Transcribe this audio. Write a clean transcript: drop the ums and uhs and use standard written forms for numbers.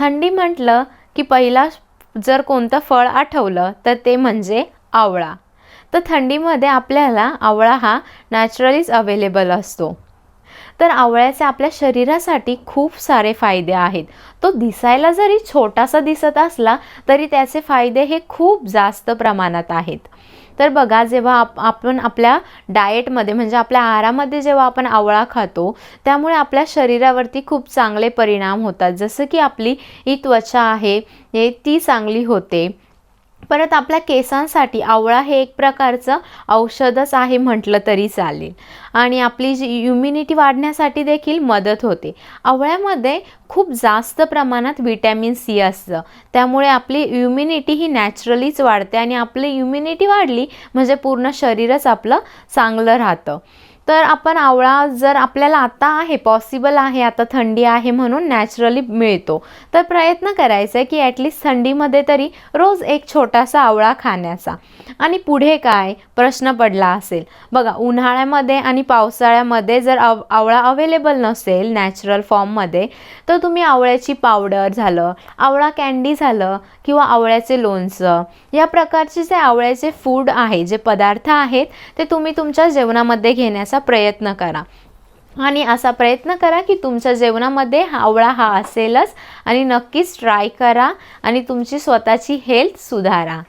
थंडी म्हटलं की पहिला जर कोणतं फळ आठवलं तर ते म्हणजे आवळा. तर थंडीमध्ये आपल्याला आवळा हा नॅचरलीच अवेलेबल असतो. तर आवळ्याचे आपल्या शरीरासाठी खूप सारे फायदे आहेत. तो दिसायला जरी छोटासा दिसत असला तरी त्याचे फायदे हे खूप जास्त प्रमाणात आहेत. तर बघा, जेव्हा आपण आपल्या डाएटमध्ये म्हणजे आपल्या आहारामध्ये जेव्हा आपण आवळा खातो त्यामुळे आपल्या शरीरावरती खूप चांगले परिणाम होतात. जसं की आपली ही त्वचा आहे ती चांगली होते. परत आपल्या केसांसाठी आवळा हे एक प्रकारचं औषधच आहे म्हटलं तरी चालेल. आणि आपली जी इम्युनिटी वाढण्यासाठी देखील मदत होते. आवळ्यामध्ये खूप जास्त प्रमाणात व्हिटॅमिन सी असतं, त्यामुळे आपली इम्युनिटी ही नॅचरलीच वाढते आणि आपली इम्युनिटी वाढली म्हणजे पूर्ण शरीरच आपलं चांगलं राहतं. तर आपण आवळा जर आपल्याला आता आहे पॉसिबल आहे, आता थंडी आहे म्हणून नॅचरली मिळतो, तर प्रयत्न करायचा आहे की ॲटलिस्ट थंडीमध्ये तरी रोज एक छोटासा आवळा खाण्याचा. आणि पुढे काय प्रश्न पडला असेल बघा, उन्हाळ्यामध्ये आणि पावसाळ्यामध्ये जर आवळा अवेलेबल नसेल नॅचरल फॉर्ममध्ये तर तुम्ही आवळ्याची पावडर झालं, आवळा कँडी झालं किंवा आवळ्याचे लोणचं या प्रकारचे जे आवळ्याचे फूड आहे, जे पदार्थ आहेत ते तुम्ही तुमच्या जेवणामध्ये घेण्याचा प्रयत्न करा. आणि असा प्रयत्न करा की तुमच्या जेवणामध्ये आवळा हा असेलच आणि नक्कीच ट्राय करा आणि तुमची स्वतःची हेल्थ सुधारा.